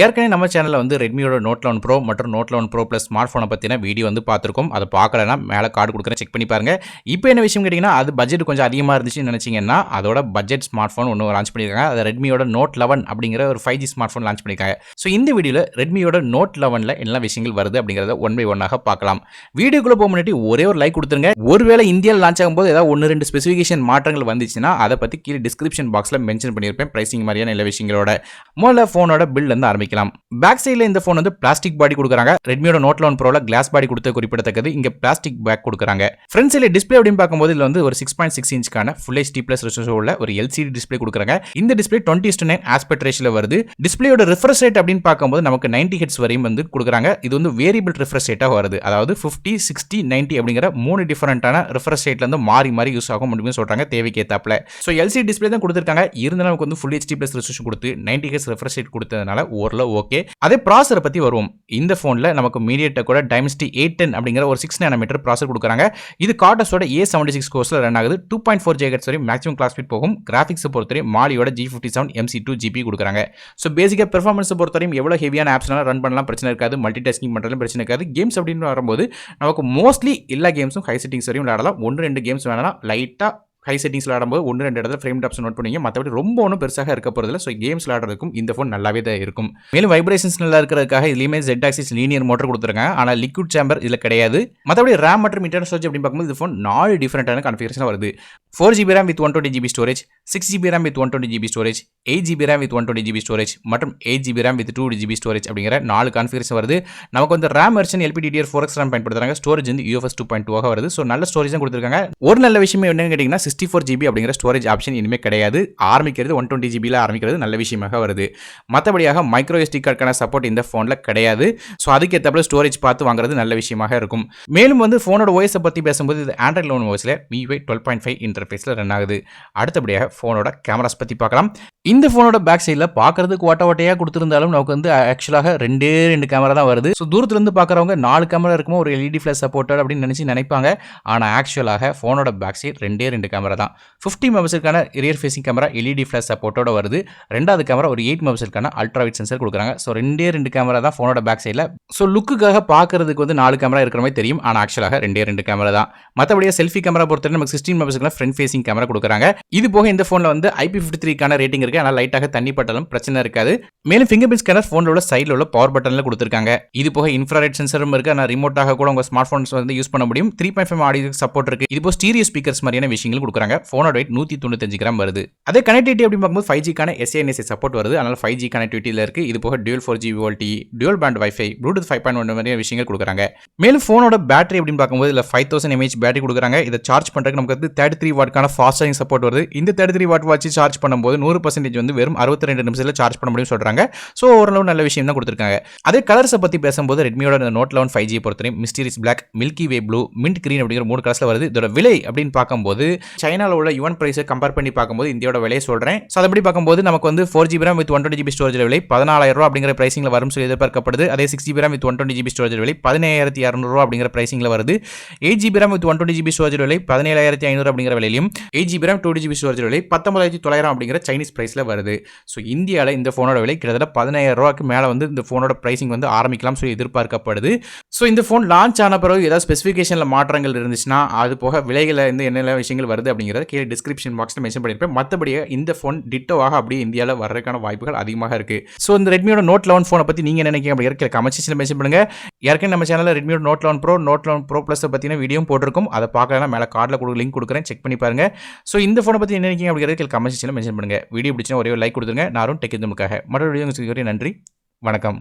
ஏற்கனவே நம்ம சேனல்ல வந்து Redmiயோட Note 11 Pro மற்றும் Note 11 Pro Plus ஸ்மார்ட் ஃபோனை பத்தின வீடியோ வந்து பார்த்திருக்கோம். அத பார்க்கலனா மேல கார்டு குடுக்குறேன் செக் பண்ணி பாருங்க. இப்போ என்ன விஷயம் கேட்டீங்கன்னா, அது பட்ஜெட் கொஞ்சம் அதிகமா இருந்துச்சுன்னு நினைச்சீங்கன்னா, அதோட பட்ஜெட் ஸ்மார்ட் ஃபோன் ஒன்னு லான்ச் பண்ணிருக்காங்க. அது Redmiயோட Note 11 அப்படிங்கிற ஒரு 5G ஸ்மார்ட் ஃபோன் லான்ச் பண்ணிருக்காங்க. சோ இந்த வீடியோல Redmiயோட Note 11ல என்ன விஷயங்கள் வருது அப்படிங்கறத ஒன் பை ஒன்னாக பார்க்கலாம். வீடியோக்குள்ள போக முன்னாடி ஒரே ஒரு லைக் கொடுத்துருங்க. ஒருவேளை இந்தியால லான்ச் ஆகும்போது ஏதாவது 1-2 ஸ்பெசிஃபிகேஷன் மாற்றங்கள் வந்துச்சுன்னா அத பத்தி கீழ டிஸ்கிரிப்ஷன் பாக்ஸ்ல மென்ஷன் பண்ணிருப்பேன். பிரைசிங் மாதிரியான எல்லா விஷயங்களோட. முதல்ல ஃபோனோட பில்ட் வந்து ஆரம்பிக்கலாம். பேக் சைடுல இந்த ஃபோன் வந்து பிளாஸ்டிக் பாடி கொடுக்குறாங்க. Redmiயோட Note 11 Proல கிளாஸ் பாடி கொடுத்து குறிப்பிடத்தக்கது. இங்க பிளாஸ்டிக் பேக் கொடுக்குறாங்க. ஃப்ரண்ட் சைடுல டிஸ்ப்ளே அப்படின்னு பார்க்கும்போது இதுல வந்து ஒரு 6.6 இன்ச்க்கான Full HD+ ரெசல்யூஷன் உள்ள ஒரு LCD டிஸ்ப்ளே கொடுக்குறாங்க. இந்த டிஸ்ப்ளே 20:9 ஆஸ்பெக்ட் ரேஷியோல வருது. டிஸ்ப்ளேயோட ரிஃப்ரெஷ் ரேட் அப்படின்னு பார்க்கும்போது நமக்கு 90 Hz வரையும் வந்து கொடுக்குறாங்க. இது வந்து வேரியபிள் ரிஃப்ரெஷ் ரேட்டா வருது. அதாவது 50, 60, 90 அப்படிங்கிற மூணு டிஃபரண்டான ரிஃப்ரெஷ் ரேட்ல இருந்து மாறி யூஸ் ஆகும் அப்படின்னு சொல்றாங்க தேவைக்கு ஏத்தாப்ல. சோ LCD டிஸ்ப்ளே தான் கொடுத்திருக்காங்க. இருந்தாலும் நமக்கு வந்து Full HD+ ரெசல்யூஷன் கொடுத்து 90 Hz ரிஃப்ரெஷ் ரேட் கொடுத்ததனால ஓரளவு ஓகே. அதே ப்ராசஸரை பத்தி வருவோம். இந்த ஃபோன்ல நமக்கு MediaTekோட Dimensity 810 அப்படிங்கிற ஒரு 6 நானோமீட்டர் ப்ராசஸர் கொடுக்குறாங்க. இது கார்டஸோட A76 கோர்ஸ்ல ரன் ஆகுது. 2.4 GHz வரை மேக்ஸிமம் கிளாக் ஸ்பீட் போகும். கிராபிக்ஸ் பொறுத்தவரை Maliயோட G57 MC2 GPU கொடுக்குறாங்க. சோ பேசிக்கா பெர்ஃபார்மன்ஸ் பொறுத்தவரையும் எவ்வளவு ஹெவியான ஆப்ஸ்னால ரன் பண்ணலாம் பிரச்சனை இருக்காது. மல்டி டாஸ்கிங் பண்றதுல பிரச்சனை இருக்காது. கேம்ஸ் அப்படின்னு வரும்போது நமக்கு மோஸ்ட்லி எல்லா கேம்ஸும் ஹை செட்டிங்ஸ் வரையும் விளையாடலாம். 1-2 கேம்ஸ் வேணா லைட்டா ஹை செட்டிங்ஸ்ல விளையாடும்போது 1-2 இடத்துல ஃப்ரேம் ட்ராப்ஸ் நோட் பண்ணுவீங்க. மற்றபடி ரொம்ப ஒன்றும் பெருசாக இருக்க போறதில்ல. ஸோ கேம்ஸ் விளையாடுறதுக்கும் இந்த ஃபோன் நல்லாவே தான் இருக்கும். மேலும் வைப்ரேஷன்ஸ் நல்லா இருக்கிறதுக்காக இதுலயுமே Z ஆக்சிஸ் லீனியர் மோட்டர் கொடுத்துருக்காங்க. ஆனால் லிக்விட் சேம்பர் இதுல கிடையாது. மற்றபடி ரேம் மற்றும் இன்டர்னல் ஸ்டோரேஜ் அப்படின்னு பார்க்கும்போது இந்த ஃபோன் 4 டிஃபரெண்டான கான்ஃபிகரேஷன் வருது. 4GB RAM with 120GB storage, 6GB RAM with 120GB storage, 8GB RAM with 120GB storage மற்றும் 8GB RAM with 2GB storage அப்படிங்கிற 4 கான்ஃபிகரேஷன் வருது. நமக்கு வந்து RAM வெர்ஷன் LPDDR4X RAM பயன்படுத்துறாங்க. ஸ்டோரேஜ் வந்து UFS 2.2 ஆக வருது. ஸோ நல்ல ஸ்டோரேஜ் தான் கொடுத்துருக்காங்க. ஒரு நல்ல விஷயம் என்னன்னு கேட்டீங்கன்னா 64GB அப்படிங்கிற ஸ்டோரேஜ் ஆப்ஷன் இனிமே கிடையாது. ஆரம்பிக்கிறது 120GB ஆரம்பிக்கிறது நல்ல விஷயமாக வருது. மற்றபடியாக மைக்ரோ SD கார்டுக்கான சப்போர்ட் இந்த ஃபோன்ல கிடையாது. ஸோ அதுக்கேற்றப்பல ஸ்டோரேஜ் பார்த்து வாங்குறது நல்ல விஷயமாக இருக்கும். மேலும் வந்து ஃபோனோட OS பத்தி பேசும்போது இது Android 11 OSல MIUI 12.5 இன்டர்ஃபேஸ்ல ரன் ஆகுது. அடுத்தபடியாக ஃபோனோட கேமராஸ் பத்தி பார்க்கலாம். இந்த ஃபோனோட பேக் சைடில் பார்க்கறதுக்கு ஓட்டையா கொடுத்திருந்தாலும் நமக்கு வந்து ஆக்சுவலாக 2 கேமரா தான் வருது. ஸோ தூரத்துல இருந்து பார்க்குறவங்க 4 கேமரா இருக்குமோ ஒரு LED ஃபிளாஷ் சப்போர்ட்டட் அப்படின்னு நினைப்பாங்க. ஆனால் ஆக்சுவலாக ஃபோனோட பேக் சைட் 2 கேமரா தான். 50 மெகாபிக்சலுக்கான rear facing camera LED flash சப்போர்ட்டோட வருது. ரெண்டாவது கேமரா ஒரு 8 மெகாபிக்சலுக்கான அல்ட்ரா வைட் சென்சார் கொடுக்குறாங்க. ஸோ 2 கேமரா தான் ஃபோனோட பேக் சைடில். ஸோ லுக்குக்காக பார்க்கறதுக்கு வந்து 4 கேமரா இருக்கிற மாதிரி தெரியும். ஆனால் ஆக்சுவலாக 2 கேமரா தான். மற்றபடியாக செல்ஃபி கேமரா பொறுத்தவரை நமக்கு 16 மெகாபிக்சலுக்கான ஃப்ரண்ட் ஃபேசிங் கேமரா கொடுக்குறாங்க. இது போக இந்த ஃபோனில் வந்து IP53க்கான ரேட்டிங் இருக்கு. ஆனால் லைட்டாக தண்ணி பட்டாலும் பிரச்சனை இருக்காது. மேலும் ஃபிங்கர் பிரிண்ட் ஸ்கேனர் ஃபோனில் உள்ள சைடில் உள்ள பவர் பட்டனில் கொடுத்துருக்காங்க. இது போக இன்ஃப்ராரெட் சென்சரும் இருக்கு. ஆனால் ரிமோட்டாக கூட உங்க ஸ்மார்ட் ஃபோன்ஸ் வந்து யூஸ் பண்ண முடியும். 3.5 ஆடியோ சப்போர்ட் இருக்கு. இது போக ஸ்டீரியோ ஸ்பீக்கர்ஸ் மாதிரியான விஷயங்கள் கொடுக்குறாங்க. ஃபோனோட வெயிட் 195 கிராம் வருது. அதே கனெக்டிவிட்டி அப்படின்னு பார்க்கும்போது 5Gக்கான SANSI சப்போர்ட் வருது. அதனால 5G கனெக்டிவிட்டியில் இருக்கு. இது போக dual 4G VoLTE, dual pant wifi, Bluetooth 5.1 மாதிரியான விஷயங்கள் கொடுக்குறாங்க. மேலும் ஃபோனோட பேட்டரி அப்படின்னு பார்க்கும்போது இதில் 5000 mAh பேட்டரி கொடுக்குறாங்க. இதை சார்ஜ் பண்ணுறதுக்கு நமக்கு வந்து 33 வாட்க்கான ஃபாஸ்ட் சார்ஜிங் சப்போர்ட் வருது. இந்த 33 வாட் வச்சு சார்ஜ் பண்ணும்போது 100% வந்து வெறும் 62 நிமிஷத்தில் சார்ஜ் பண்ண முடியும் சொல்றாங்க. ஸோ ஓரளவு நல்ல விஷயம் தான் கொடுத்துருக்காங்க. அதே கலர்ஸை பற்றி பேசும்போது Redmiயோட Note 11 5G பொறுத்தவரை மிஸ்டீரியஸ் பிளாக், மில்கி வே ப்ளூ, மின்ட் கிரீன் அப்படிங்கிற 3 கலர்ஸ்ல வருது. இதோட விலை அப்படின்னு பார்க்கும்போது சைனால உள்ள யுவான் பிரைஸை கம்பேர் பண்ணி பார்க்கும்போது இந்தியோட விலையை சொல்றேன். ஸோ அதபடி பார்க்கும்போது நமக்கு வந்து 4GB RAM with 120GB storage விலை 14,000 ரூபாய் அப்படிங்கிற பிரைசிங்ல வரும் சொல்லி எதிர்பார்க்கப்படுது. அதே 6GB RAM with 120GB storage விலை 15,200 ரூபாய் அப்படிங்கிற பிரைசிங்ல வருது. 8GB RAM with 120GB storage விலை 17,500 அப்படிங்கிற விலையிலும் 8GB RAM 2GB ஸ்டோரேஜ் விலை 19,900 அப்படிங்கிற சைனீஸ் பிரைஸ்ல வருது. ஸோ இந்தியாவில் இந்த ஃபோனோட விலை கிட்டத்தட்ட 15,000 ரூபாய்க்கு மேலே வந்து இந்த ஃபோனோட பிரைசிங் வந்து ஆரம்பிக்கலாம் சொல்லி எதிர்பார்க்கப்படுது. ஸோ இந்த ஃபோன் லான்ச் ஆன பிறகு ஏதாவது ஸ்பெசிஃபிகேஷனில் மாற்றங்கள் இருந்துச்சுன்னா அது போக விலைகளில் இருந்து என்னென்ன விஷயங்கள் வருது அப்படிங்கிறத கீழே டிஸ்கிரிப்ஷன் பாக்ஸில் மென்ஷன் பண்ணியிருப்பேன். மற்றபடியே இந்த ஃபோன் டிட்டோவாக அப்படியே இந்தியாவில் வர்றதுக்கான வாய்ப்புகள் அதிகமாக இருக்கு. ஸோ இந்த Redmiயோட Note 11 ஃபோனை பற்றி நீங்கள் நினைக்கிறீங்க அப்படிங்கிற கமெண்ட் செக்ஷனில் மென்ஷன் பண்ணுங்க. ஏற்கனவே நம்ம சேனலில் Redmiயோட Note 11 Pro, Note 11 Pro Plus பற்றின வீடியோ போட்டிருக்கும். அதை பார்க்கலன்னா மேலே கார்டில் லிங்க் கொடுக்குறேன், செக் பண்ணி பாருங்க. ஸோ இந்த ஃபோனை பற்றி என்ன நினைக்கிறீங்க அப்படிங்கிறத கமெண்ட் செக்ஷனில் மென்ஷன் பண்ணுங்க. வீடியோ பிடிச்சா ஒரே ஒரு லைக் கொடுத்துருங்க. நானும் டெக் இதுமுக்காக மற்றொரு வீடியோ நன்றி, வணக்கம்.